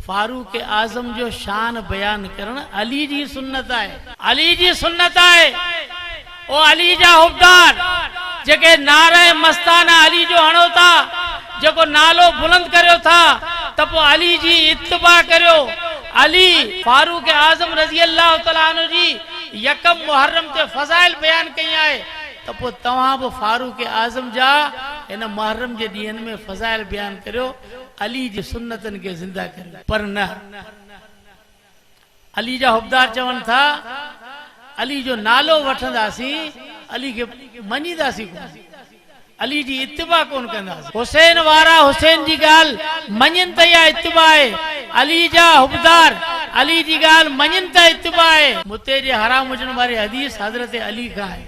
फारूक आजम जो शान बयान करण अली जी सुन्नत है। अली जी सुन्नत है। ओ अली जा हुबदार जेके नारे मस्ताना अली जो हणो था, जेको नालो बुलंद करियो था, त पोइ अली जी इत्तिबा करियो। अली फारूक आजम रज़ी अल्लाह तआला अन्हु जी यकम मुहर्रम ते फज़ाइल बयान कई आहे, त पोइ तव्हां बि फारूक आजम जा इन मुहर्रम जे ॾींहनि में फज़ाइल बयान करियो, अली जी सुन्नतनि खे ज़िंदा करियो। पर न, अली जा हुबदार चवनि था अली जो नालो वठंदासीं, अली खे मञीदासीं कोन, अली जी इत्तिबा कोन कंदासीं। हुसैन वारा हुसैन जी ॻाल्हि मञनि त इहा इत्तिबा आहे। अली जा हुबदार अली जी ॻाल्हि मञनि त इत्तिबा आहे। मुते जे हराम हुजण वारी हदीस हज़रत अली खां आहे।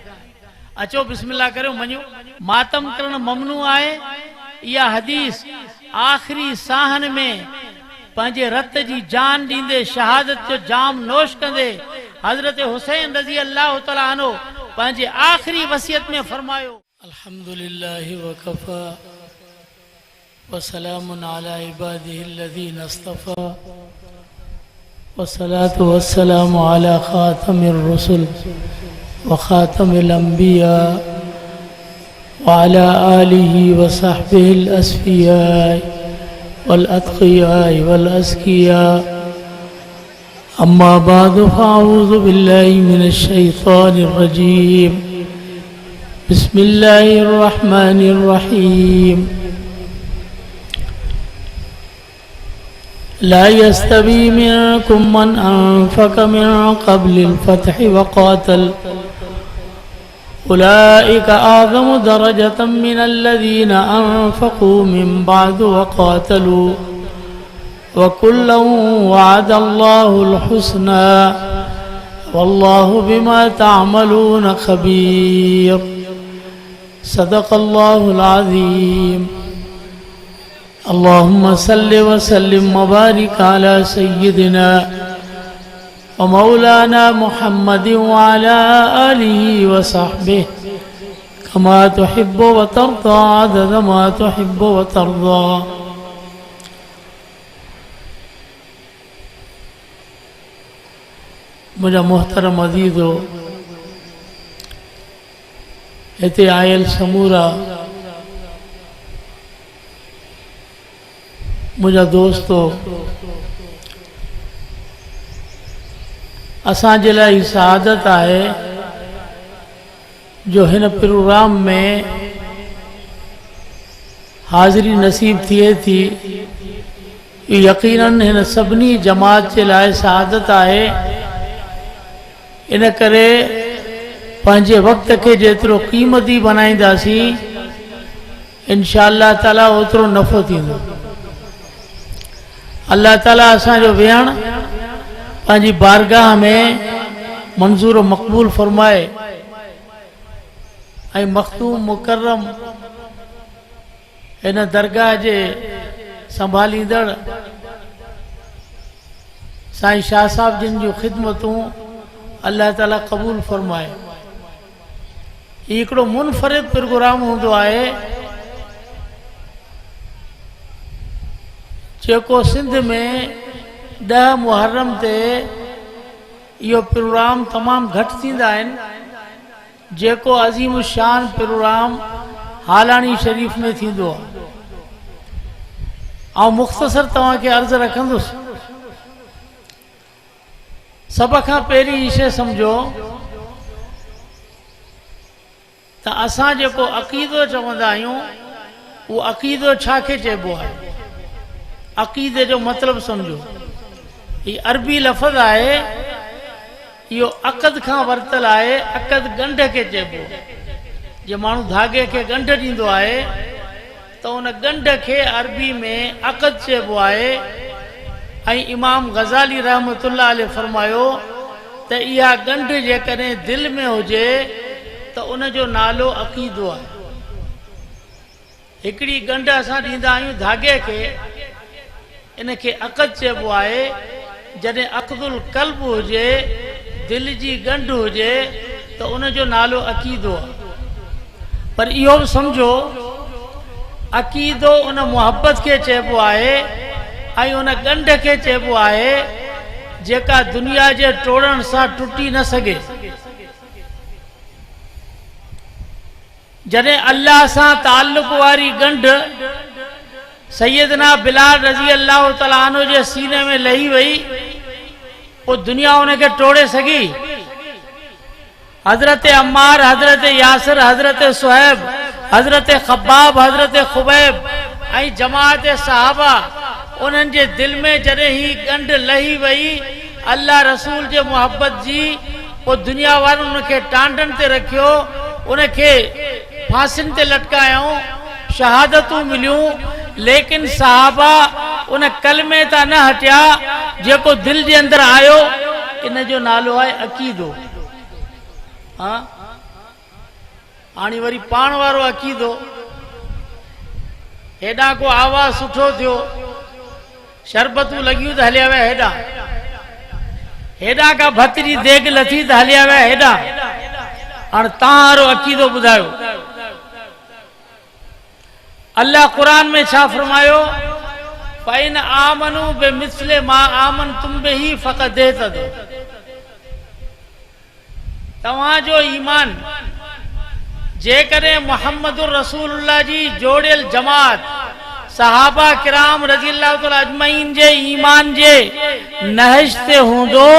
अचो बिस्मिल्लाह करियो, मञो। मातम करण ममनू आहे। इहा हदीस आख़िरी साहन में पंहिंजे रत जी जान ॾींदे शहादत जो जाम नोश कंदे हज़रत हुसैन रज़ी अल्लाह तआला अन्हु पंहिंजे आख़िरी वसियत में फरमायो, अल्हम्दुलिल्लाहि व कफ़ा व सलामुन अला इबादिहि अल्लज़ीना इस्तफ़ा व सलातु व सलामु अला ख़ातमिर रुसुल व ख़ातमिल अंबिया व अला आलिहि व सहबिहिल अस्फिया वल अत्क़िया वल अज़किया। अम्मा बादु फ़अऊज़ु बिल्लाहि मिनश शैतानिर रजीम। बिस्मिल्लाहिर रहमानिर रहीम। ला यस्तवी मिनकुम मन अनफ़क़ मिन क़ब्लिल फ़त्हि व क़ातल उलाइका आज़मु दरजतम मिनल्लज़ीना अनफ़क़ू मिन बअदु व क़ातलू व कुल्लन वअदल्लाहुल हुस्ना वल्लाहु बिमा तअमलून ख़बीर। सदक़ल्लाहुल अज़ीम। अल्लाहुम्मा सल्लि व सल्लिम व बारिक अला सय्यिदिना व मौलाना मुहम्मदिन व अला आलिहि व सहबिहि कमा तुहिब्बु व तर्दा अदद मा तुहिब्बु व तर्दा। मुझा मोहतरम अज़ीज़ो, हिते आयल समूरा मुझा दोस्तो, असांजे लाइ सआदत आहे जो हिन प्रोग्राम में हाज़िरी नसीब थिए थी। यकीनन हिन सभिनी जमात जे लाइ सआदत आहे। इन करे पंहिंजे वक़्त के जेतिरो क़ीमती बनाईंदासीं इंशाअल्लाह ताला ओतिरो नफ़ो थींदो। अल्लाह ताला असांजो वेहण पंहिंजी बारगाह में मंज़ूर मक़बूल फरमाए ऐं मख़तूम मुकर्रम हिन दरगाह जे संभालींदड़ साईं शाह साहब जिन जूं ख़िदमतूं अल्लाह ताला क़बूल फरमाए। हिकिड़ो मुनफरिद प्रोग्राम हूंदो आहे जेको सिंध में 10 मुहर्रम ते इहो प्रोग्राम तमामु घटि थींदा आहिनि, जेको अज़ीम शान प्रोग्राम हालानी शरीफ में थींदो आहे। ऐं मुख़्तसर तव्हांखे अर्ज़ रखंदुसि, सब खां पहिरीं इहे सम्झो त असां जेको अक़ीदो चवंदा आहियूं उहो अक़ीदो छा खे चइबो आहे। अक़ीदे जो मतिलबु सम्झो, हीउ अरबी लफ़्ज़ आहे, इहो अक़द खां वरितल आहे। अक़द ॻंढ खे चइबो। जे माण्हू धागे खे ॻंढ ॾींदो आहे त उन ॻंढ खे अरबी में अक़द चइबो आहे। ऐं इमाम ग़ज़ाली रहमतुल्लाह अलैह फरमायो त इहा ॻंढ जेकॾहिं दिलि में हुजे त उन जो नालो अक़ीदो आहे। हिकिड़ी ॻंढ असां ॾींदा आहियूं धागे खे, इन खे अक़द चइबो आहे। जॾहिं अक़दुल क़ल्ब हुजे, दिलि जी ॻंढ हुजे त उन जो नालो अक़ीदो आहे। पर इहो बि सम्झो, अक़ीदो उन मुहबत खे चइबो आहे ऐं उन ॻंढ खे चइबो आहे जेका दुनिया जे टोड़ण सां टुटी न सघे। जॾहिं अल्लाह सां ताल्लुक़ वारी ॻंढ सैयदना बिलाल रज़ी अल्लाह तआला अन्हु जे सीने में लही वई, पोइ दुनिया उनखे टोड़े सघी? हज़रत अम्मार, हज़रत यासिर, हज़रत सुहैब, हज़रत खब्बाब, हज़रत खुबैब ऐं जमात सहाबा, उन्हनि जे दिल में जॾहिं ही ॻंढ लही वई अल्लाह रसूल जे मोहब्बत जी, पोइ दुनिया वारनि उनखे टांडनि ते रखियो, उनखे फांसियुनि ते लटकायूं, शहादतूं मिलियूं, लेकिन सहाबा उन कलमे तां न हटिया जेको दिल जे अंदर आयो। इन जो नालो आहे अक़ीदो। हाँ, हाणे वरी पाण वारो अक़ीदो। हेॾां को आवाज़ सुठो थियो, शरबतूं लॻियूं त हलिया विया हेॾां, हेॾां का भतरी देग लथी त हलिया विया हेॾां। हाणे तव्हां वारो अक़ीदो ॿुधायो। अल्लाह कुरान में छा फरमायो? फ़इन आमनू बिमिस्लि मा आमनतुम बिही फ़क़द इहतदू। तव्हांजो ईमान जेकॾहिं मुहम्मदुर रसूलुल्लाह जी जोड़ियल जमात सहाबा किराम रज़ी अल्लाह तआला अजमईन जे ईमान जे नहज ते हूंदो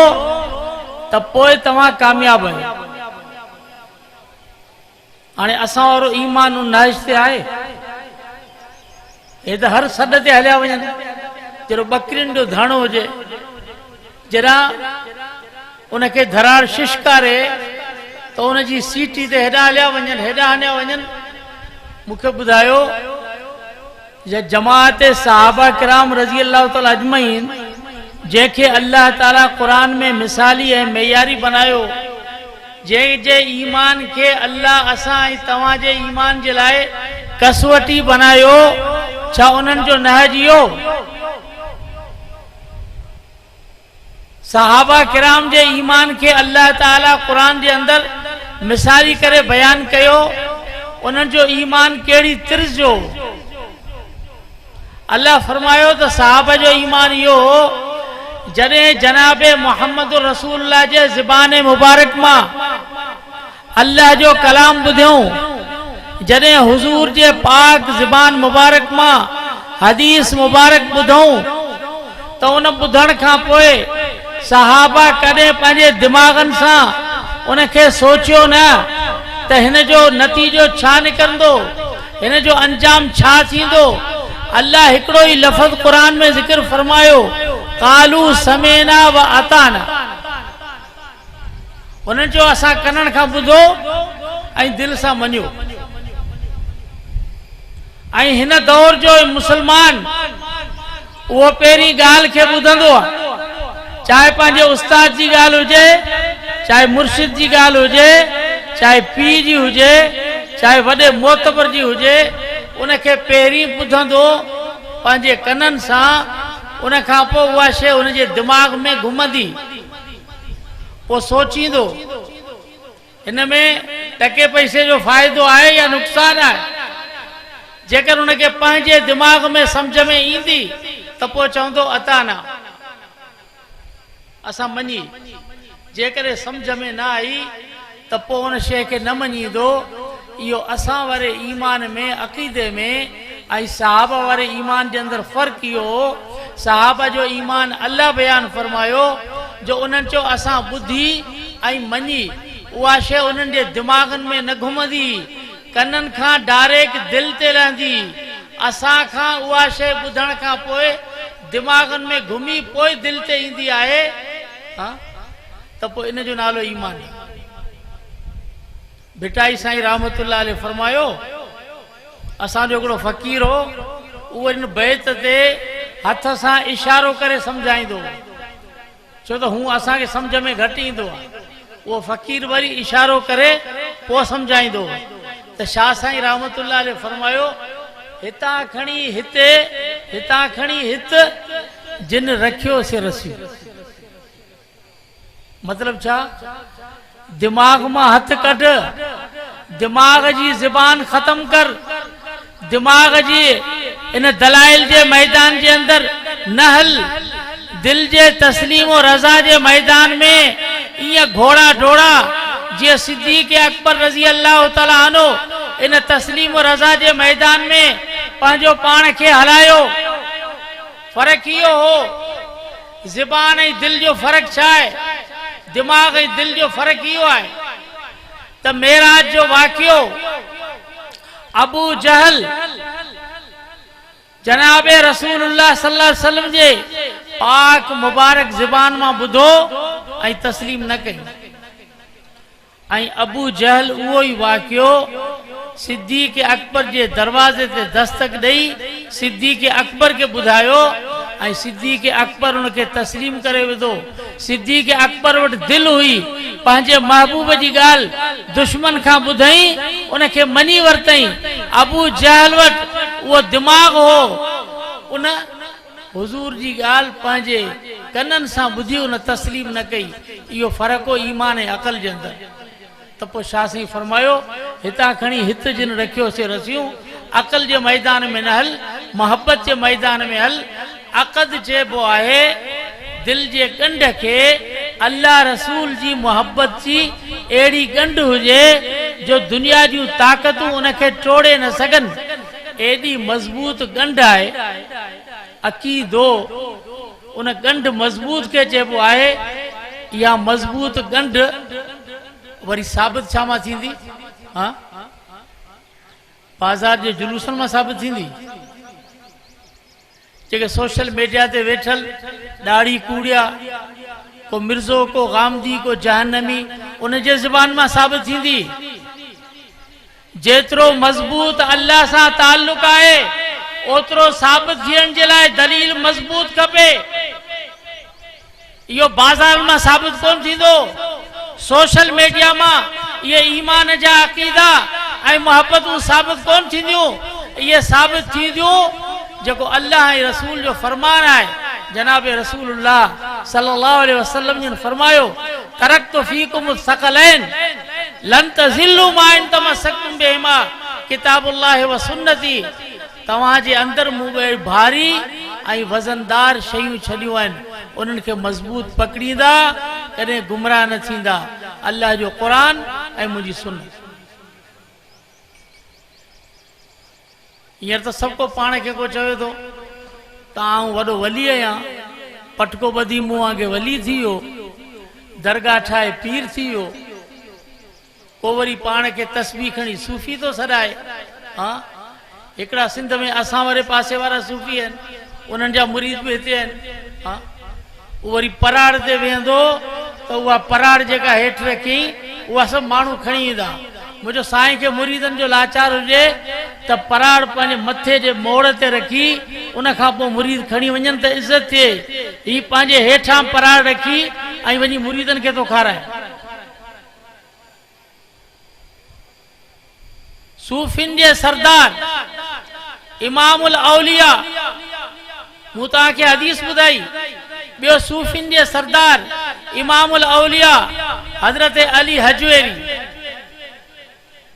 त पोइ तव्हां कामयाब आहियो। हाणे असां वारो ईमान उन नहज ते आहे? हे त हर सॾ ते हलिया वञनि, जहिड़ो ॿकरियुनि जो धण हुजे, जरा उनखे धराड़ शिशकारे त उनजी सीटी ते हेॾां हलिया वञनि, हेॾां हलिया वञनि। मूंखे ॿुधायो, जमात सहाबा किराम रज़ी अल्लाह तआला अजमईन जंहिंखे अल्लाह ताला क़ुरान में मिसाली ऐं मेयारी बनायो, जंहिंजे ईमान खे अल्लाह असां ऐं तव्हांजे ईमान जे लाइ कसवटी बनायो, छा उन्हनि जो नहज इहो? सहाबा किराम जे ईमान के अल्लाह ताला कुरान जे अंदर मिसाली करे बयान कयो। उन्हनि जो ईमान केड़ी तिर्ज़ जो? अल्लाह फरमायो त सहाबा जो ईमान इहो हो, जॾहिं जनाबे मोहम्मद रसूलुल्लाह जे ज़बान मुबारक मां अल्लाह जो कलाम ॿुधियूं, जॾहिं हुजूर जे पाक ज़बान मुबारक मां हदीस मुबारक ॿुधूं, त उन ॿुधण खां पोइ सहाबा कॾहिं पंहिंजे दिमाग़नि सां उनखे सोचियो न त हिन जो नतीजो छा निकिरंदो, हिन जो अंजाम छा थींदो। अल्लाह हिकिड़ो ई लफ़्ज़ क़ुरान में ज़िक्र फरमायो, क़ालू समेना व अताना। उन्हनि जो असां कननि खां ॿुधो ऐं दिलि सां मञियो। ऐं हिन दौर जो मुसलमान उहो पहिरीं ॻाल्हि खे ॿुधंदो आहे, चाहे पंहिंजे उस्ताद जी ॻाल्हि हुजे, चाहे मुर्शिद जी ॻाल्हि हुजे, चाहे पीउ जी हुजे, चाहे वॾे मोतबर जी हुजे, उनखे पहिरीं ॿुधंदो पंहिंजे कननि सां। उन खां पोइ उहा शइ उनजे दिमाग़ में घुमंदी, पोइ सोचींदो हिन में टके पैसे जो फ़ाइदो आहे या नुक़सानु आहे। जेकर उनखे पंहिंजे दिमाग़ में सम्झ में ईंदी त पोइ चवंदो अताना, असां मञी। जेकर सम्झ में न आई त पोइ उन शइ खे न मञींदो। इहो असां वारे ईमान में, अक़ीदे में ऐं सहाबा वारे ईमान जे अंदरि फ़र्क़ु इहो हो। सहाबा जो ईमान अल्लाह बयान फरमायो जो उन्हनि चयो असां ॿुधी ऐं मञी, उहा शइ उन्हनि जे दिमाग़नि में न घुमंदी, कननि खां डायरेक्ट दिलि ते रहंदी। असां खां उहा शइ ॿुधण खां पोइ दिमाग़नि में घुमी पोइ दिलि ते ईंदी आहे, त पोइ इन जो नालो ईमान आहे। भिटाई साईं रहमतुल्लाह अलैह फरमायो, असांजो हिकिड़ो फ़क़ीर हो, उहो इन बैत ते हथ सां इशारो करे सम्झाईंदो, छो त हू असांखे सम्झ में घटि ईंदो आहे। उहो फ़क़ीर वरी इशारो करे पोइ सम्झाईंदो। त शाह साईं रहमतुल्लाह अलैह फरमायो, हितां खणी हिते, हितां खणी हित, जिन रखियो से रसियो। मतलब छा? दिमाग मां हथ कढ, दिमाग जी ज़बान ख़त्म कर, दिमाग जी इन दलाइल जे मैदान जे अंदर नहल दिल जे तस्लीम और रज़ा जे मैदान में इया घोड़ा डोड़ा जे सिद्दीक़ अकबर रज़ी अल्लाह तआला अन्हु इन तस्लीम और रज़ा जे मैदान में पंहिंजो पाण खे हलायो। फर्क इहो हो ज़बान ऐं दिल जो फर्क छा आहे, दिमाग़ ऐं दिल जो फर्क इहो आहे त मेराज जो वाक़ियो अबू जहल जनाबे रसूलुल्लाह सल्लल्लाहु अलैहि वसल्लम जे पाक मुबारक ज़बान मां ॿुधो ऐं तस्लीम न कई। ऐं अबू जहल उहो ई वाक़ियो सिद्दीक़ अकबर जे दरवाज़े ते दस्तक ॾेई सिद्दीक़ अकबर के ॿुधायो ऐं सिद्दीक़ अकबर उनखे तस्लीम करे विधो। सिद्दीक़ अकबर वटि दिलि हुई, पंहिंजे महबूब जी ॻाल्हि दुश्मन खां ॿुधई, उनखे मञी वरितई। अबू जहल वटि उहो दिमाग़ हो, उन हुज़ूर जी ॻाल्हि पंहिंजे कननि सां ॿुधी उन तस्लीम न कई। इहो फ़र्क़ु हो ईमान ऐं अक़ल जे अंदरि। त पोइ छा साईं फरमायो, हितां खणी हित जिन रखियोसीं रसियूं, अक़ल जे मैदान में न हल, मोहब्बत जे मैदान में हल। अक़द चइबो आहे दिल जे ॻंढ खे अल्लाह रसूल जी मोहब्बत जी अहिड़ी ॻंढ हुजे जो दुनिया जूं ताक़तूं उनखे टोड़े न सघनि, एॾी मज़बूत ॻंढ आहे। अक़ीदो उन ॻंढ मज़बूत खे चइबो आहे। इहा मज़बूत ॻंढ वरी साबित छा मां थींदी? हाँ, बाज़ार जे जुलूसनि मां साबित थींदी। जेके सोशल मीडिया ते वेठल ॾाढ़ी कूड़िया, को मिर्ज़ो, को गामदी, को जहन्नमी, उन जे ज़बान मां साबित थींदी। जेतिरो मज़बूत अल्लाह सां ताल्लुक़ आहे ओतिरो साबित थियण जे लाइ दलील मज़बूत खपे। इहो बाज़ार मां साबित कोन थींदो, सोशल मीडिया मां ये ईमान जा अक़ीदा ऐं मोहब्बतूं साबित कोन थींदियूं। ये साबित थींदियूं जेको अल्लाह ऐं रसूल जो फरमान आहे। जनाब रसूलुल्लाह सल्लल्लाहु अलैहि वसल्लम जिन फरमायो, तरक्तु फीकुम सकलैन लन तज़िल्लु मा इन तमस्सक्तुम बिहिमा किताबुल्लाह व सुन्नती। तव्हां जे अंदरि मूं भारी ऐं वज़नदार शयूं छॾियूं आहिनि, उन्हनि खे मज़बूत पकड़ींदा, कॾहिं गुमराह न थींदा। अल्लाह जो क़ुरान ऐं मुंहिंजी सुन्नत। हींअर त सभु को पाण खे को चवे थो त आऊं वॾो वली आहियां, पटको ॿधी मूं वांगे वली थी वियो, दरगाह ठाहे पीर थी वियो। को वरी पाण खे तस्बीह खणी सूफ़ी थो सॾाए। हा, हिकिड़ा सिंध में असां वारे पासे वारा सूफ़ी आहिनि, उन्हनि जा मुरीद बि हिते आहिनि। हा, उहो वरी पराड़ ते वेहंदो त उहा पराड़ जेका हेठि रखी उहा सभु माण्हू खणी ईंदा। मुंहिंजो साईं खे मुरीदनि जो लाचार हुजे त पराड़ पंहिंजे मथे जे मोड़ ते रखी उन खां पोइ मुरीद खणी वञनि त इज़त थिए। हीउ पंहिंजे हेठां पराड़ रखी ऐं वञी मुरीदनि खे थो खाराए। सूफ़िन जे सरदार इमामुल औलिया, मूं तव्हांखे हदीस ॿुधाई। ॿियो सूफ़िन जे सरदार इमामुल औलिया हज़रत अली हजवेरी।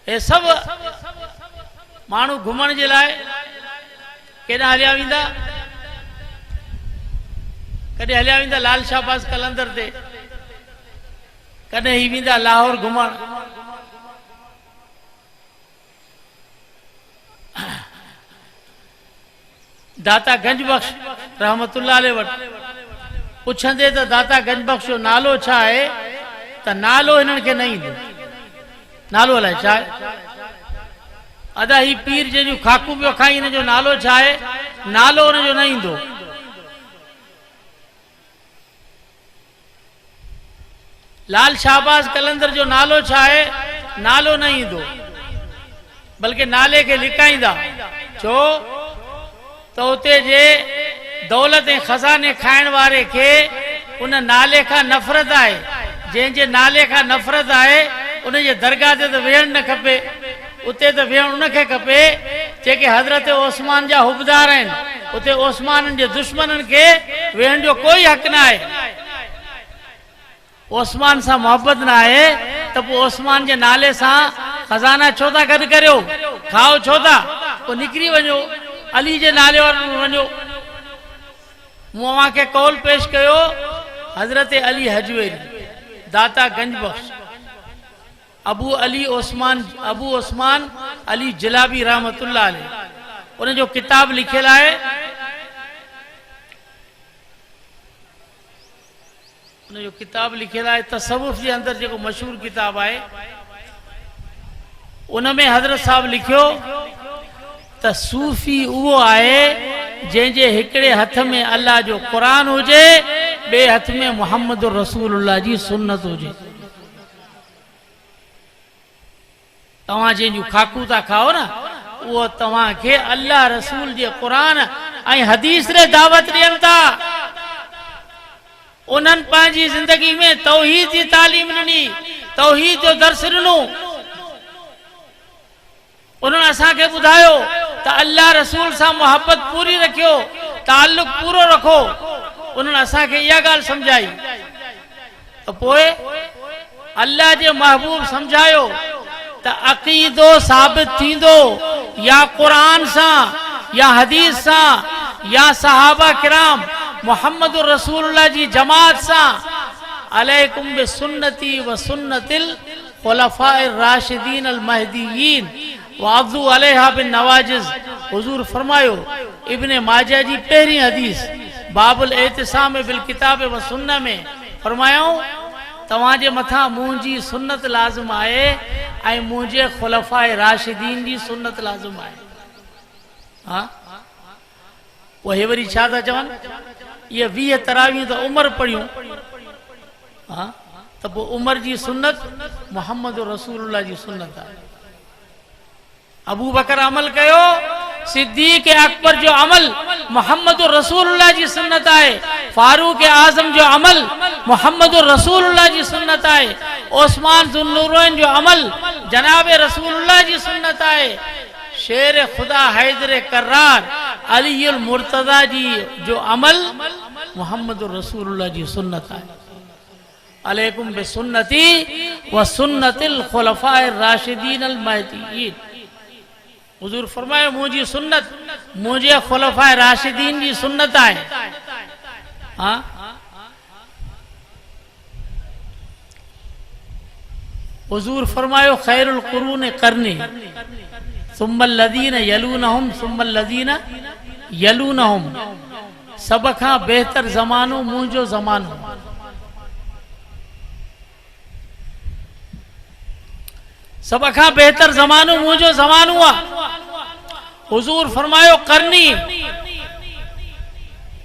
हे सभु माण्हू घुमण जे लाइ केॾां हलिया वेंदा, कॾहिं हलिया वेंदा लाल शाहबाज़ कलंदर ते, कॾहिं ही वेंदा लाहौर घुमण। दाता गंज बख्श रहमतुल्लाह अलैह वटि पुछंदे त दाता गंज बख्श जो नालो छा आहे, त नालो हिननि खे न ईंदो। नालो अलाए छा आहे? अदा ही पीर जंहिंजूं खाकूं पियो खाई, हिन जो नालो छा आहे? नालो हुनजो न ईंदो। लाल शाहबाज़ कलंदर जो नालो छा आहे? नालो न ईंदो, बल्कि नाले खे लिकाईंदा। छो त उते जे दौलत ऐं खज़ाने खाइण वारे खे उन नाले खां नफ़रत आहे। जंहिंजे नाले खां नफ़रत आहे उन जे दरगाह ते त वेहण न खपे। उते त वेहण उनखे खपे जेके हज़रत ओस्मान जा हुबदार आहिनि। उते ओस्माननि जे दुश्मननि खे वेहण जो कोई हक़ न आहे। ओस्मान सां मोहब्बत न आहे त पोइ ओस्मान जे नाले सां खज़ाना छो था गॾु करियो? खाओ छो था? पोइ निकिरी वञो, अली जे नाले वारनि वञो। मूं अव्हां खे कौल पेश कयो हज़रत अली हजवेरी दाता गंज बख्श अबू उस्मान अली जलाबी रहमतुल्लाह अलैह उन जो किताब लिखियल आहे उन जो किताब लिखियल आहे तसव्वुफ जे अंदर जेको मशहूर किताब आहे उन में हज़रत साहब लिखियो त सूफ़ी उहो आहे जंहिंजे हिकिड़े हथ में अल्लाह जो क़ुरान हुजे ॿिए हथ में मोहम्मद रसूलुल्लाह जी सुन्नत हुजे। तव्हां जंहिंजूं खाकू था खाओ न उहो तव्हांखे अल्लाह रसूल जे क़ुरान ऐं हदीस रे दावत ॾियनि था। उन्हनि पंहिंजी ज़िंदगी में तौहीद जी तालीम ॾिनी तौहीद जो दर्स ॾिनो उन्होंने असांखे ॿुधायो त अल्लाह रसूल सां मोहब्बत पूरी रखियो ताल्लुक पूरो रखो उन्होंने असांखे इहा ॻाल्हि सम्झाई त पोइ अल्लाह जे महबूब सम्झायो त अक़ीदो साबित थींदो या क़ुरान सां या हदीस सां या सहाबा किराम मोहम्मद रसूलुल्लाह जी जमात सां अलैकुम बिसुन्नती व सुन्नतिल खुलफाए राशिदीन अल महदीयीन वाज़ू अलैहा बिन नवाजिज। हुजूर फरमायो इब्ने माजा जी पहिरीं हदीस बाबुल एतिसाम बिल किताब व सुन्नह में फरमायो तव्हांजे मथां मुंहिंजी सुन्नत लाज़िम आहे ऐं मुंहिंजे खुलफाए राशिदीन जी सुन्नत लाज़िम आहे। हा पोइ वरी छा था चवनि ये 20 तरावियूं त उमर पढ़ियूं हा त पोइ उमर जी सुन्नत मोहम्मद रसूलुल्लाह जी सुन्नत आहे। अबू बकर अमल कयो सिद्दीक अकबर जो अमल मोहम्मद रसूलुल्लाह जी सुन्नत आहे। फारूक आजम जो अमल मोहम्मद रसूलुल्लाह जी सुन्नत आहे। उस्मान ज़ुन्नूरैन जो अमल जनाब रसूलुल्लाह जी सुन्नत आहे। शेर खुदा हैदर कर्रार अली अल मुर्तज़ा जी जो अमल मोहम्मद रसूलुल्लाह जी सुन्नत आहे। अलैकुम बिसुन्नती व सुन्नतिल खुलफाए राशिदीन अल महदीयीन। हुजूर फरमायो मुंहिंजी सुन्नत मुंहिंजे खुलफाए राशिदीन जी सुन्नत आहे। हाँ हुजूर फरमायो खैरुल कुरून करनी सुम्मल लदीन यलूनहुम सुम्मल लदीन यलूनहुम। सब खां बेहतर ज़मानो मुंहिंजो ज़मानो। सब खां बेहतर ज़मानो मुंहिंजो ज़मानो आहे। हुजूर फरमायो करनी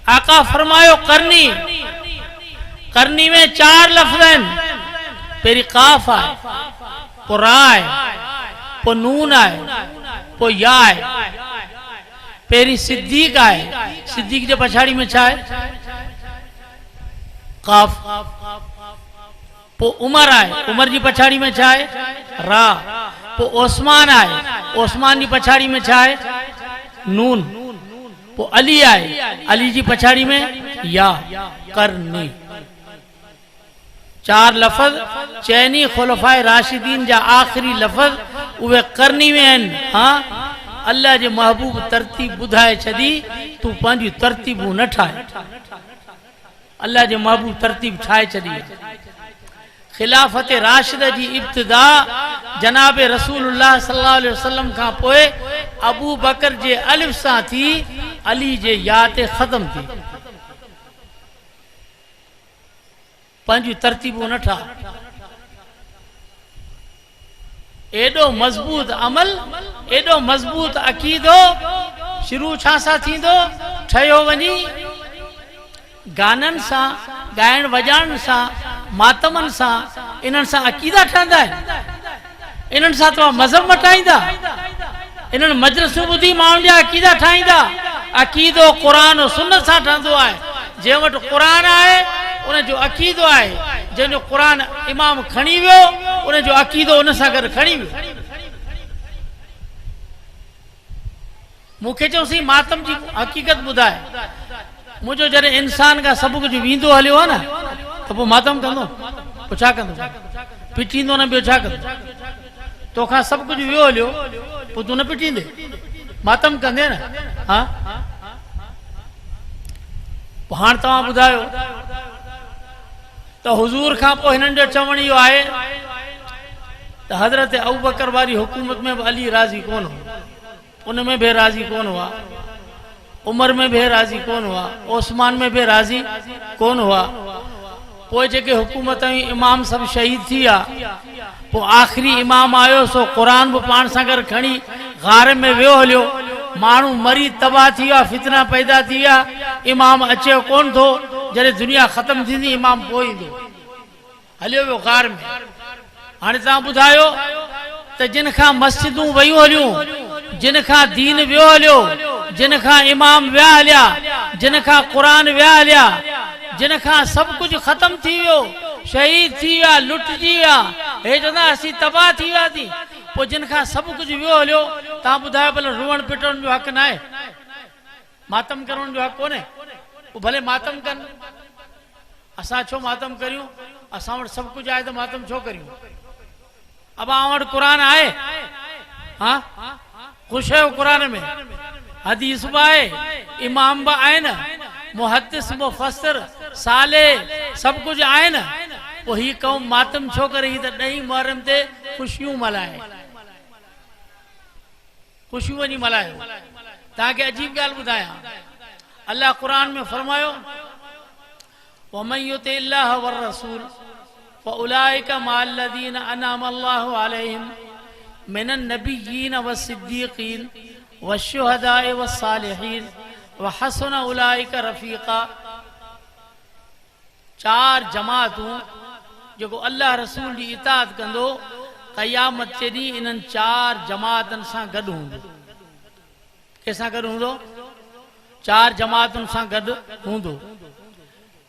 आका फरमायो करनी करनी में 4 लफ्ज़ आहिनि। पहिरीं काफ आहे पोइ रा आहे पोइ नून आहे पोइ या आहे। पहिरीं सिद्दीक आहे सिद्दीक जे पछाड़ी में छा आहे काफ। पोइ उमर आहे उमर जी पछाड़ी में छा आहे रा। पोइ उस्मान आहे उस्मान जी पछाड़ी में छा आहे नून। पोइ अली आहे अली जी पछाड़ी में या करनी। 4 लफ़्ज़ चैनी खुलफाए राशिदीन जा आखिरी लफ़्ज़ उहे करनी में आहिनि। हाँ अल्लाह जे महबूब तरतीब ॿुधाए छॾी तूं पंहिंजी तरतीबूं न ठाहे। अल्लाह जे महबूब तरतीब ठाहे छॾी। खिलाफत राशिद जी इब्तिदा जनाब रसूलुल्लाह सल्लल्लाहु अलैहि वसल्लम खां पोइ अबू बकर जे अलिफ सां थी अली जे या ते ख़त्म थी। पंहिंजूं तरतीबूं न ठाह। एॾो मज़बूत अमल एॾो मज़बूत अक़ीदो शुरू छा सां थींदो ठहियो वञी गाननि सां ॻाइण वॼाइण सां मातमनि सां। इन्हनि सां अक़ीदा ठहंदा आहिनि। इन्हनि सां तव्हां मज़हब मटाईंदा। इन्हनि मजलिसूं ॿुधी माण्हुनि जा अक़ीदा ठाहींदा। अक़ीदो क़ुरान और सुन्नत सां ठहंदो आहे। जंहिं वटि क़ुरान आहे उन जो अक़ीदो आहे। जंहिंजो क़ुरान इमाम खणी वियो उन जो अक़ीदो उन सां गॾु खणी वियो। मूंखे चयोसीं मातम जी हक़ीक़त ॿुधाए। मुंहिंजो जॾहिं इंसान खां सभु कुझु वेंदो हलियो आहे न त पोइ मातम कंदो पोइ छा कंदो पिटींदो न ॿियो छा कंदो। तोखां सभु कुझु वियो हलियो पोइ तूं न पिटींदे मातम कंदे न। हा हाणे तव्हां ॿुधायो त हुज़ूर खां पोइ हिननि जो चवण इहो आहे त हज़रत अबू बकर वारी हुकूमत में बि अली राज़ी कोन हो, उन में बि राज़ी कोन हुआ, उमर में बि राज़ी कोन हुआ, ओस्मान में बि राज़ी कोन हुआ। पोइ जेके हुकूमत इमाम सभु शहीद थी विया, पोइ आख़िरी इमाम आयो सो क़ुरान बि पाण सां गॾु खणी गार में वियो हलियो, माण्हू मरी तबाह थी विया, फितना पैदा थी विया, इमाम अचे कोन थो, जॾहिं दुनिया ख़तम थींदी इमाम पोइ ईंदो, हलियो वियो गार में। हाणे तव्हां ॿुधायो त जिन खां मस्जिदूं वयूं हलियूं, जिन खां दीन वियो हलियो, जिन खां इमाम विया हलिया, जिन खां क़ुरान विया हलिया, जिन खां सभु कुझु ख़तम थी वियो, शहीद थी विया, लुटिजी विया, हे चवंदा असीं तबाह थी वियासीं, पोइ जिन खां सभु कुझु वियो हलियो, तव्हां ॿुधायो भला रुअण पिटण जो हक़ न आहे? मातम करण जो हक़ कोन्हे? पोइ भले मातम कनि, असां छो मातम करियूं? असां वटि सभु कुझु आहे त मातम छो करियूं? अब वटि क़ुरान आहे, हाँ ख़ुशि आहियो क़ुरान में, हदीस बि आहे, इमाम बि आहिनि, मुहद्दिस मुफ़स्सिर साले सभु कुझु आहिनि, पोइ ही क़ौम मातम छो करे? ही त 10 मुहर्रम ते ख़ुशियूं मल्हाए, ख़ुशियूं वञी मल्हायो। तव्हांखे अजीब ॻाल्हि ॿुधायां, अल्लाह क़ुरान में फरमायो वमन युतिल्लाह वर रसूल फउलाइका मअल्लज़ीन अनअमा अल्लाहु अलैहिम मिनन नबिय्यीन वस्सिद्दीक़ीन वश्शुहदाए वस्सालिहीन वहसुन उलाइका रफ़ीक़ा। 4 जमातूं जेको अल्लाह रसूल जी इताअत कंदो, क़यामत जे ॾींहुं इन्हनि 4 जमातनि सां गॾु हूंदो। कंहिंसां गॾु हूंदो? 4 जमातुनि सां गॾु हूंदो।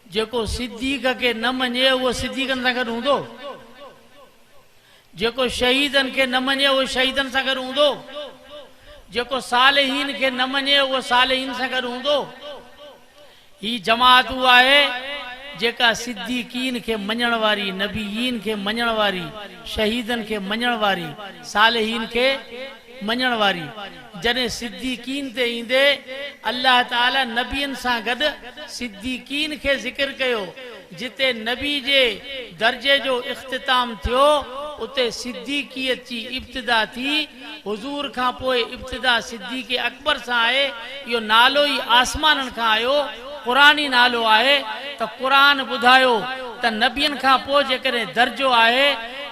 जेको सिद्दीक़ खे न मञे उहो सिद्दीक़नि सां गॾु हूंदो, जेको शहीदनि खे न मञे उहो शहीदनि सां गॾु हूंदो, जेको सालिहीन खे न मञे उहो सालिहीन सां गॾु हूंदो। ही जमात उहा आहे जेका सिद्दीकीन खे मञण वारी, नबीयीन खे मञण वारी, शहीदनि खे मञण वारी, सालिहीन खे मञण वारी। जॾहिं सिद्दीकीन ते ईंदे अल्लाह ताला नबियनि सां गॾु सिद्दीकीन खे ज़िक्र कयो। जिते नबी जे दर्जे जो इख्तिताम थियो उते सिद्दीकियत जी इब्तिदा थी। हुजूर खां पोइ इब्तिदा सिद्दीक़ अकबर सां आहे। इहो नालो ई आसमाननि खां आयो, क़ुरानी नालो आहे। त क़ुरान ॿुधायो त नबियनि खां पोइ जेकॾहिं दर्जो आहे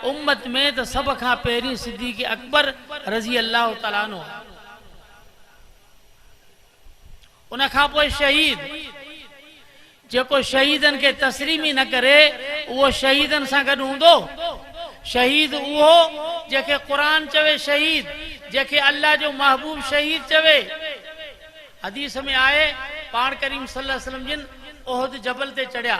उम्मत में त सभ खां पहिरीं सिद्दीक़ अकबर रज़ी अल्लाह ताला अन्हु। उन खां पोइ शहीद, जेको शहीदनि खे तस्लीम ई न करे उहो शहीदनि सां गॾु हूंदो। शहीद उहो जंहिंखे क़ुरान चवे शहीद, जंहिंखे अल्लाह जो महबूब शहीद चवे। हदीस में आहे पाण करीम सल्लल्लाहु अलैहि वसल्लम जिन ओहद जबल ते चढ़िया,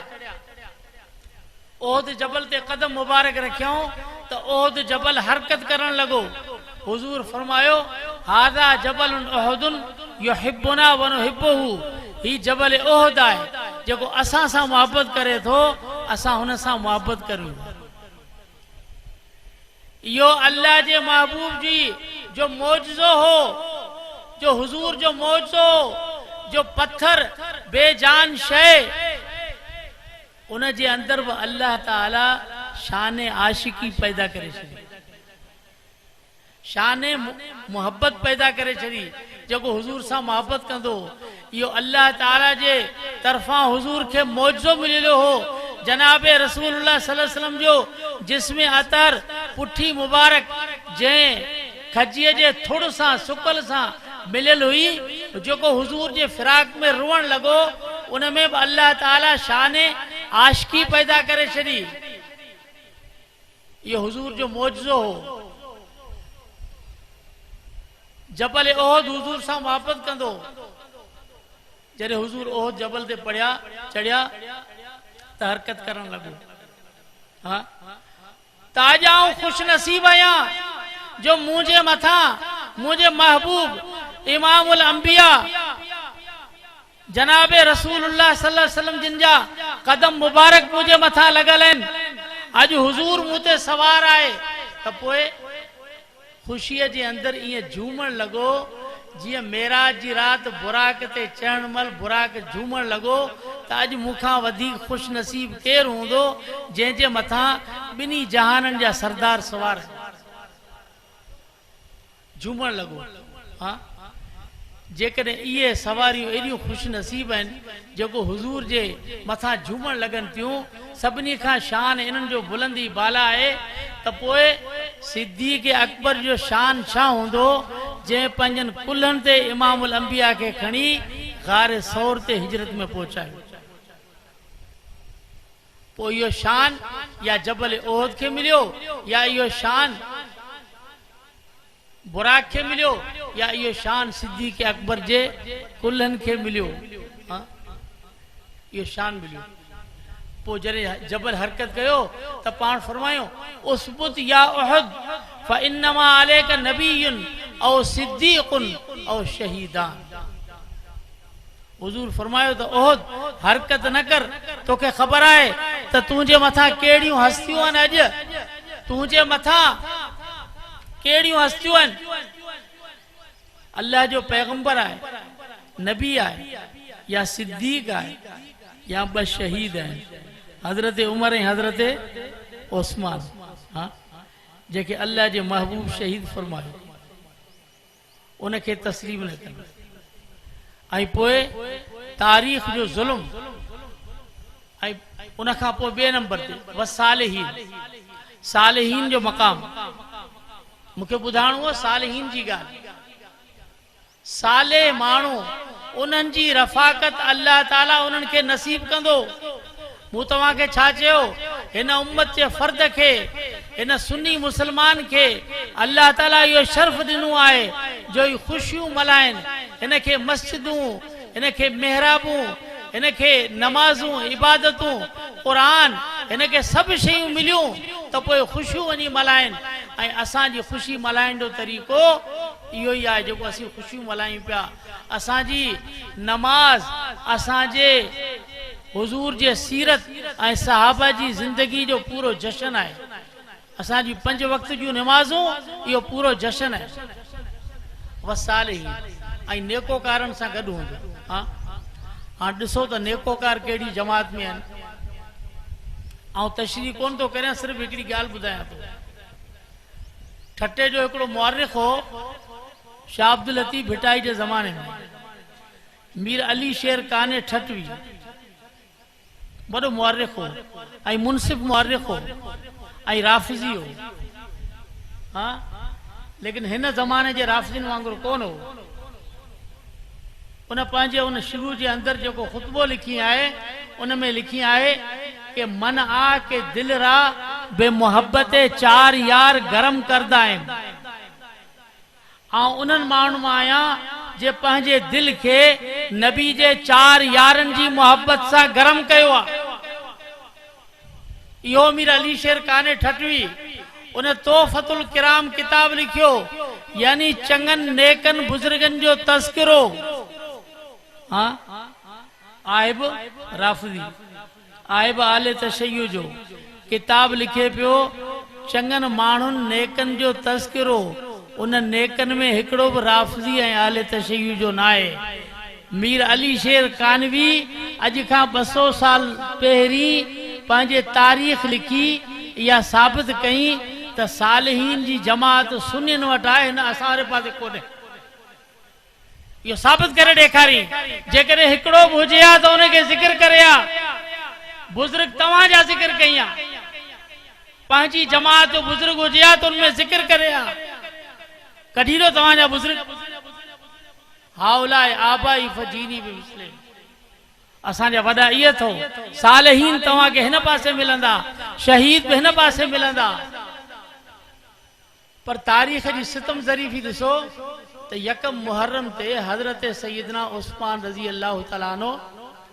ओहद जबल ते कदम मुबारक रखियऊं त ओहद जबल हरकत करण लॻो। हुजूर फरमायो हादा जबल ओहदुन युहिब्बुना व नुहिब्बुहु। ही जबल ओहद आहे जेको असां सां मोहब्बत करे थो, असां हुन सां मोहब्बत करियूं। इहो अल्लाह जे महबूब जी जो मौजज़ो हो, जो हुजूर जो मौजज़ो, जो पत्थर बेजान शइ, उन जे अंदर भी अल्लाह ताला शान आशिकी पैदा करे छड़ी, शान मोहब्बत पैदा करे छड़ी। जेको हुजूर सां मोहब्बत कंदो, इहो अल्लाह ताला जे तरफां हुजूर खे मौजज़ो मिलियो हो। जनाबे रसूलुल्लाह सल्लल्लाहु अलैहि वसल्लम जो जिस्म अतर पुठी मुबारक जंहिं खजीअ जे थुड़ सां सुकल सां मिलियल हुई, जेको हुजूर जे फिराक में रुअण लॻो, उन में भी अल्लाह ताला शान आशिकी पैदा करे छड़ी। ये हुजूर जो मौजज़ो हो। जबल ओहद हुजूर सां मोहब्बत कंदो। जॾहिं हुजूर ओहद जबल ते पढ़िया चढ़िया त हरकत करण लॻो। हाँ ताजाऊं खुश नसीब आहियां जो मुंहिंजे मथां मुंहिंजे महबूब इमामुल अंबिया जनाबे रसूलुल्लाह सल्लल्लाहु अलैहि वसल्लम जिन जा कदम मुबारक मुंहिंजे मथां लॻल आहिनि। अॼु हुजूर मूं ते सवार आहे त पोइ ख़ुशीअ जे अंदरि ईअं झूमण लॻो जी मेराज जी रात बुराक ते चढ़ण मल बुराक झूमण लगो त अज मुखां वधीक खुश नसीब केर हूंदो जंहिंजे मथां बिनी जहानन जा सरदार सवार झूमण लगो। हाँ जेकॾहिं इहे सवारियूं एॾियूं खुश नसीब आहिनि जेको हुजूर जे मथां झूमण लगनि थियूं, सभिनी खां शान इन्हनि जो बुलंदी बाला आहे, त पोइ सिद्दीक़ अकबर जो शान छा हूंदो जंहिं पंहिंजनि कुल्हनि ते इमामुल अंबिया खे खणी गारे सौर ते हिजरत में पहुचायो। पोइ इहो शान या जबल ओहद खे मिलियो या इहो शान बुराक खे मिलियो या इहो शान सिद्दीक़ अकबर जे कुल्हनि खे मिलियो। हाँ इहो शान मिलियो। पोइ जॾहिं जबल हरकत कयो त पाण फरमायो उसबुत या उहद फइन्नमा अलैक नबियुन औ सिद्दीकुन औ शहीदान। हुजूर फरमायो त ओहद हरकत न कर, तोखे ख़बर आहे त तुंहिंजे मथां कहिड़ियूं हस्तियूं आहिनि, अॼु तुंहिंजे मथां कहिड़ियूं हस्तियूं आहिनि। अल्लाह जो पैगंबर आहे, नबी आहे या सिद्दीक आहे या ॿ शहीद आहिनि, हज़रत उमर ऐं हज़रत उस्मान। हाँ जेके अल्लाह जे महबूब शहीद फरमायो उनखे तस्लीम न कनि। ऐं पोइ तारीख़ जो ज़ुल्म, ऐं उनखां पोइ ॿिए नंबर ते वसालिहीन, सालिहीन जो मक़ाम मूंखे ॿुधाइणो आहे। सालिहीन जी ॻाल्हि, साले माण्हू उन्हनि जी रफ़ाकत अल्लाह ताला उन्हनि खे नसीब कंदो। मूं तव्हांखे छा चयो, हिन उम्मत जे फर्द खे, हिन सुन्नी मुस्लमान खे अल्लाह ताला इहो शर्फ़ ॾिनो आहे जो ही ख़ुशियूं मल्हाइनि, हिनखे मस्जिदूं, हिनखे मेहराबूं, हिनखे नमाज़ूं, इबादतूं, क़ुरान, हिनखे सभु शयूं मिलियूं त पोइ ख़ुशियूं वञी मल्हाइनि। ऐं असांजी ख़ुशी मल्हाइण जो तरीक़ो इहो ई आहे जेको असीं ख़ुशियूं मल्हायूं पिया। असांजी नमाज़ असांजे हुजूर जे सीरत ऐं सहाबा जी ज़िंदगी जो पूरो जशन आहे। असांजी 5 वक़्त जूं नमाज़ूं इहो पूरो जशन आहे। वसालिहीन ऐं नेकोकारनि सां गॾु हूंदो। हाँ हाणे ॾिसो त नेकोकार कहिड़ी जमात में आहिनि। ऐं तशरीह कोन थो करियां, सिर्फ़ु हिकिड़ी ॻाल्हि ॿुधायां थो। ठटे जो हिकिड़ो मुअर्रिख़ हो शाह अब्दुल लतीफ़ भिटाई जे ज़माने में, मीर अली शेर काने ठटवी, वॾो मुअर्रिख़ हो ऐं मुनसिफ़ मुअर्रिख़ हो ऐं राफ़िज़ी हो। हाँ लेकिन हिन ज़माने जे राफ़िज़िन वांगुरु कोन हो। उन पंहिंजे उन शुरू जे अंदरि जेको ख़ुतबो लिखी आहे उन में लिखी आहे कि मन आ के दिल रा बे मोहब्बते 4 यार गरम करदा आहिनि। ऐं उन्हनि माण्हुनि मां आहियां जे पंहिंजे दिल खे नबी जे 4 यारनि जी मोहब्बत सां गरम कयो आहे। इहो मीर अली शेर काने ठटवी उन तोहफ़तुल किराम किताब लिखियो, यानी चङनि नेकनि बुज़ुर्गनि जो तज़किरो। हाँ आइब राफ़िज़ी, आइब आले तशय्युअ जो किताब लिखे पियो, चङनि माण्हुनि नेकनि जो तज़किरो। उन नेकनि में हिकिड़ो बि राफ़िज़ी ऐं आले तशय्युअ जो न आहे। मीर अली शेर कानवी अॼु खां 200 साल पहिरीं पंहिंजे तारीख़ लिखी इहा साबित कई त सालिहीन जी जमात सुन्नियुनि वटि आहे, हिन असां वारे पासे कोन्हे। इहो साबित करे ॾेखारी। जेकॾहिं हिकिड़ो बि हुजे हा त उनखे ज़िक्र करे हा। बुज़ुर्ग तव्हांजा ज़िक्र कई आहे, पंहिंजी जमात जो बुज़ुर्ग हुजे हा त उनमें ज़िक्र करे हा। कढी लो तव्हांजा बुज़ुर्ग, हाउलाए आबाई फजीनी बि मुस्लिम, असांजा वॾा इहे थो। सालिहीन तव्हांखे हिन पासे मिलंदा, शहीद बि हिन पासे मिलंदा। पर तारीख़ जी सितम ज़रीफ़ी ॾिसो त 1 मुहर्रम ते हज़रत सैयदना उस्मान रज़ी अल्लाह तआला अन्हु,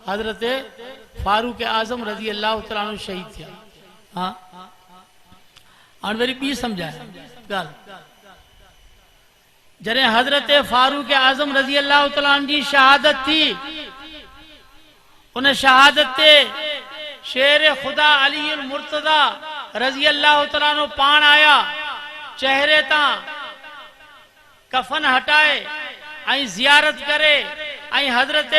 हज़रत फारूक आज़म रज़ी अल्लाह तआला अन्हु शहीद थिया। हाँ हाणे वरी ॿी सम्झाया ॻाल्हि। जॾहिं हज़रत फारूक आज़म रज़ी अल्लाह तआला अन्हु जी शहादत थी, उन शहादत ते शेर खुदा अली मुर्तज़ा रज़ी अल्लाह तआला अन्हु पाण आया, चेहरे तां कफन हटाए ऐं ज़ियारत करे ऐं हज़रत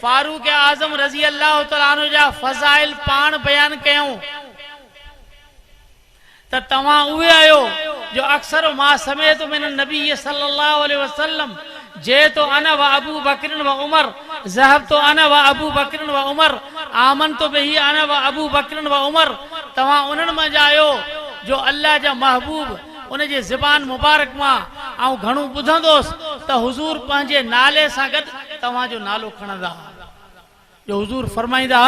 फारूक आज़म रज़ी अल्लाह तआला अन्हु जा फ़ज़ाइल पाण बयान कयूं त तव्हां उहे आहियो जो अक्सर मां समेत मिन नबी सल्लल्लाहु अलैहि वसल्लम जे तो अना व अबू बकर व उमर ज़हब तो अना व अबू बकर व उमर आमन तो बही अना व अबू बकर व उमर तव्हां उन्हनि मां जा आहियो जो अल्लाह जा महबूब उन जे ज़बान मुबारक मां ऐं घणो ॿुधंदोसि त हुज़ूर पंहिंजे नाले सां गॾु तव्हांजो नालो खणंदा जो हुज़ूर फरमाईंदा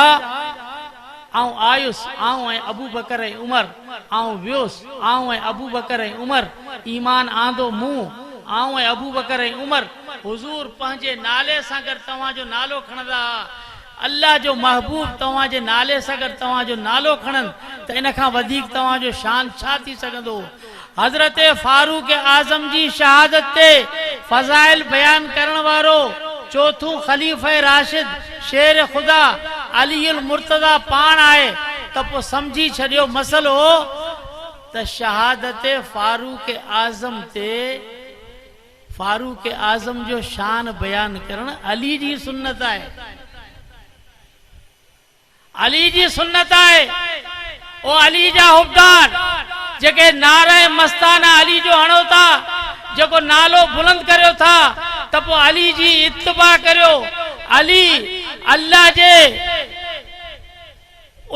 आऊं आयुसि आऊं ऐं अबू बकर ऐं उमर आऊं वियुसि आऊं ऐं अबू बकर ऐं उमर ईमान आंदो मूं आऊं ऐं अबू बकर ऐं उमर हुज़ूर पंहिंजे नाले सां गॾु तव्हांजो नालो खणंदा अल्लाह जो महबूब तव्हांजे नाले सां गॾु तव्हांजो नालो खणनि त इन खां वधीक तव्हांजो शान छा थी सघंदो। हज़रत फारूक आज़म जी शहादत ते फ़ज़ाइल बयान करण वारो चौथों ख़लीफ़े राशिद शेर खुदा अली अल मुर्तज़ा पाण आहे त पोइ सम्झी छॾियो मसलो त शहादत फारूक आज़म ते फारूक आज़म जो शान बयान करण अली जी सुन्नत आहे अली जी सुन्नत आहे ओ अली जा हुबदार जेके नारे मस्ताना अली जो हणो था जेको नालो बुलंद करियो था त पोइ अली जी इत्तिबा करियो अली अल्लाह जे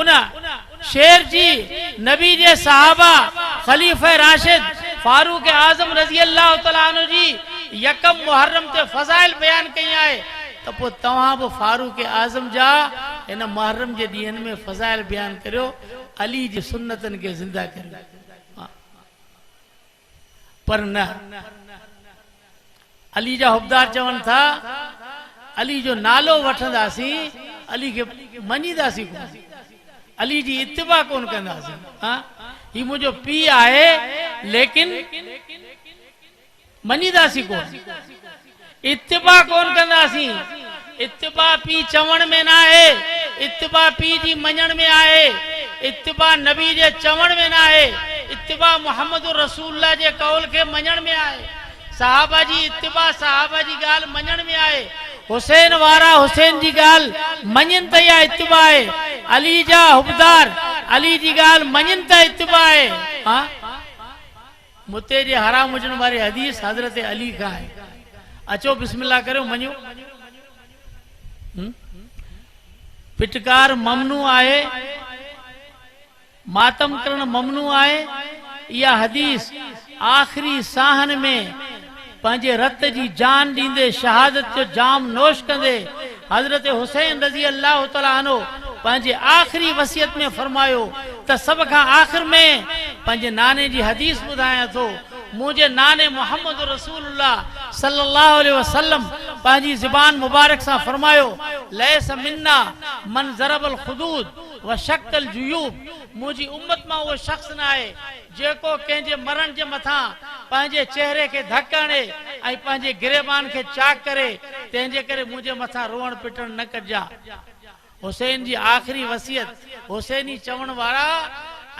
उन शेर जी नबी जे सहाबा खलीफे राशिद फारूक आज़म रज़ी अल्लाह तआला अन्हु जी यकम मुहर्रम ते फ़ज़ाइल बयान कई आहे त पोइ तव्हां बि फारूक आज़म जा इन मुहर्रम जे ॾींहनि में फ़ज़ाइल बयान करियो अली जी सुन्नतनि खे ज़िंदा करियो पर न अली जा हुबदार चवनि था अली जो नालो वठंदासीं अली खे मञीदासीं कोन अली जी इत्तिबा कोन कंदासीं ही मुंहिंजो पीउ आहे लेकिन मञीदासीं कोन इत्तिबा कोन कंदासीं इत्तिबा पीउ चवण में न आहे इत्तिबा पीउ जी मञण में आहे इत्तिबा नबी जे चवण में न आहे इत्तिबा मोहम्मद रसूलुल्लाह जे कौल खे मञण में आहे सहाबा जी इत्तिबा सहाबा जी ॻाल्हि मञण में आहे हुसैन वारा हुसैन जी ॻाल्हि मञनि त इहा इत्तिबा आहे अली जा हुबदार अली जी ॻाल्हि मञनि त इत्तिबा आहे मुते जे हराम हुजण वारी हदीस हज़रत अली खां आहे अचो बिस्मिल्लाह करियो मञो फिटकार ममनू आहे मातम करण ममनू आहे इहा हदीस आखिरी साहन में पंहिंजे रत जी जान ॾींदे शहादत जो जाम नोश कंदे हज़रत हुसैन रज़ी अल्लाह तआला अन्हु पंहिंजे आखिरी वसियत में फरमायो त सभ खां आखिर में पंहिंजे नाने जी हदीस ॿुधायां थो मुंहिंजे नाने मोहम्मद रसूलुल्लाह सल्लल्लाहु अलैहि वसल्लम पंहिंजी ज़बान मुबारक सां फरमायो लैस मिन्ना मन ज़रबल खुदूद व शक्कल जुयूब मुंहिंजी उम्मत मां उहो शख़्स न आहे जेको कंहिंजे मरण जे मथां पंहिंजे चेहरे खे धक हणे ऐं पंहिंजे गिरेबान खे चाक करे तंहिंजे करे मुंहिंजे मथां रोअण पिटण न कजा हुसैन जी आखिरी वसियत हुसैनी चवण वारा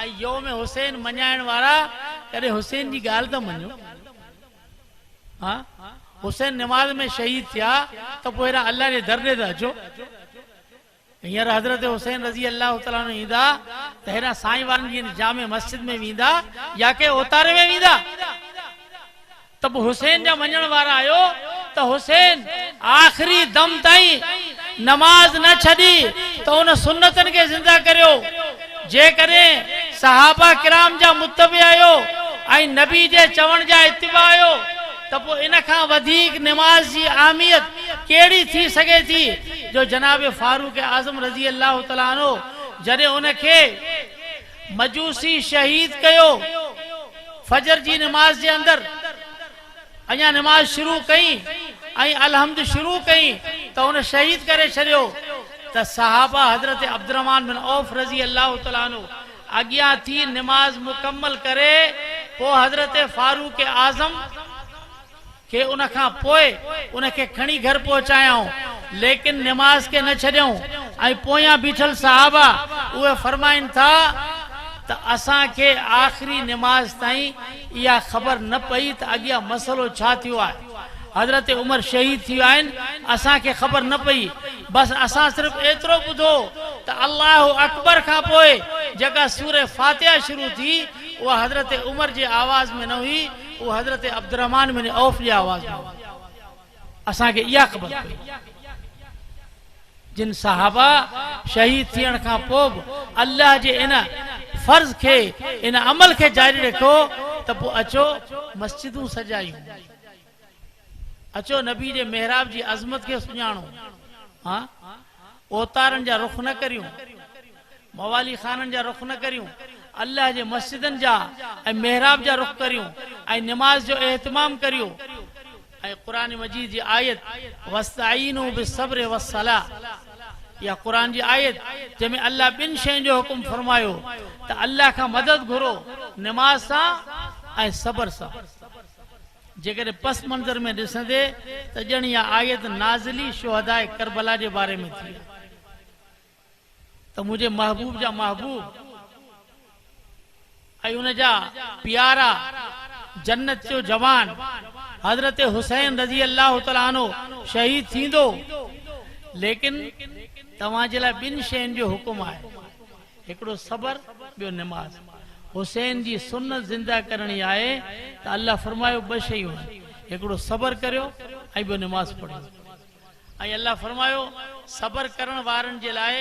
ऐं यौम हुसैन मञाइण वारा कॾहिं हुसैन जी ॻाल्हि त मञो हुसैन नमाज में शहीद थिया त पोइ हेरा अल्लाह जे दर ते त अचो हींअर हज़रत हुसैन रज़ी अल्लाह तआला अन्हु ईंदा त हेरा साईं वारनि जी जामे मस्जिद में वेंदा या के ओतारे में वेंदा त पोइ हुसैन जा मञण वारा आहियो त हुसैन आखिरी दम ताईं नमाज न छॾी त उन सुन्नतनि खे ज़िंदा करियो जेकॾहिं सहाबा किराम जा मुत्तबे आहियो ऐं नबी जे चवण जा इत्तिबा आहियो त पोइ इन खां वधीक नमाज जी अहमियत कहिड़ी थी सघे थी जो जनाब फारूक आज़म रज़ी अल्लाह तआला अन्हु जॾहिं उनखे मजूसी शहीद कयो फजर जी नमाज जे अंदरि अञा नमाज शुरू कई ऐं अलहम्द शुरू कई त उन शहीद करे छॾियो त सहाबा हज़रत अब्दुर्रहमान बिन औफ रज़ी अल्लाह तआला अन्हु अॻियां थी नमाज मुकम्मल करे पोइ हज़रत फारूक आज़म के उन खां पोइ उनखे खणी घर पहुचायूं लेकिन नमाज के न छॾियूं ऐं पोयां बीठल सहाबा उहे फरमाइनि था त असांखे आखिरी नमाज ताईं इहा ख़बर न पई त अॻियां मसलो छा थियो आहे हज़रत उमर शहीद थी आहिनि, असांखे ख़बर न पई। बस असां सिर्फ़ एतिरो ॿुधो त अल्लाहु अकबर खां पोइ जेका सूरह फातिहा शुरू थी उहा हज़रत उमर जे आवाज़ में न हुई, उहा हज़रत अब्दुर्रहमान बिन औफ जे आवाज़ में हुई। असांखे इहा ख़बर पई। जिन सहाबा शहीद थियण खां पोइ बि अल्लाह जे इन फर्ज़ खे, इन अमल खे जारी रखो त पोइ अचो मस्जिदूं सजायूं, अचो नबी जे मेहराब जी अज़मत खे सुञाणो। हाँ, ओतारनि जा रुख न करियूं, मवाली खाननि जा रुख न करियूं, अल्लाह जे मस्जिदनि जा ऐं मेहराब जा रुख करियूं ऐं निमाज़ जो एहतमाम करियो। ऐं क़ुरान मजीद जी आयत वस्ताईनु बिस्सब्र वस्सलाह, या क़ुरान जी आयत जंहिंमें अल्लाह ॿिनि शयुनि जो हुकुम फरमायो त अल्लाह खां मदद घुरो निमाज़ सां ऐं सब्र सां। जेकॾहिं पस मंज़र में ॾिसंदे त ॼण इहा आयत नाज़िली शुहदाए करबला जे बारे में थी त मुंहिंजे महबूब जा महबूब ऐं उन जा प्यारा जन्नत जो जवान हज़रत हुसैन रज़ी अल्लाह तआला अन्हु शहीद थींदो, लेकिन तव्हां जे लाइ ॿिनि शयुनि जो हुकुम आहे, हिकिड़ो सब्र, ॿियो निमाज़। हुसैन जी सुन्नत ज़िंदा करणी आहे त अल्लाह फरमायो ॿ शयूं, हिकिड़ो सब्र करियो ऐं ॿियो निमाज़ पढ़ियो। ऐं अल्लाह फरमायो सब्र करण वारनि जे लाइ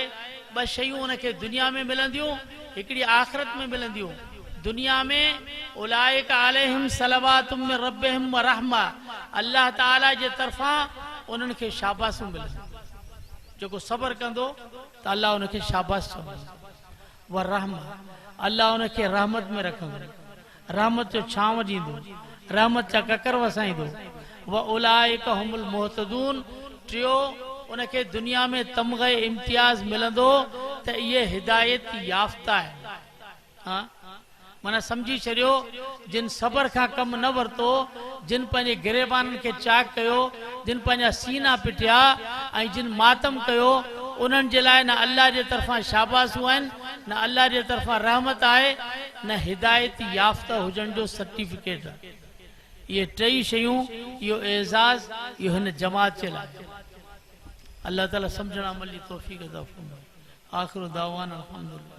ॿ शयूं उनखे दुनिया में मिलंदियूं, हिकिड़ी आख़िरत में मिलंदियूं। दुनिया में उलाइका अलैहिम सलवातुम मिन रब्बिहिम व रहमा, अल्लाह ताला जे तरफ़ां उन्हनि खे शाबाशूं मिलंदियूं। जेको सब्र कंदो त अल्लाह उनखे शाबाश चवंदो। व रहमा, अल्लाह उनखे रहमत में रखंदो, रहमत जो छांव ॾींदो, रहमत जा ककर वसाईंदो। व उलाइका हुमुल मुहतदून, टियों उनखे दुनिया में तमग़े इम्तियाज़ मिलंदो त इहे हिदायत याफ़्ता आहिनि। हाँ, माना समझी छॾियो, जिन सब्र खां कम न वरितो, जिन पंहिंजे गिरेबाननि खे चाक कयो, जिन पंहिंजा सीना पिटिया ऐं जिन मातम कयो, उन्हनि जे लाइ न अल्लाह जे तरफ़ां शाबाशूं आहिनि, न अल्लाह जे तरफ़ां रहमत आहे, न हिदायत याफ़्ता हुजण जो सर्टिफिकेट आहे। इहे टई शयूं, इहो एज़ाज़, इहो हिन जमात जे लाइ। अल्लाह ताला सम्झण अमल जी तौफ़ीक़ अता फ़रमाए। आख़िर दावाना अल्हम्दुलिल्लाह।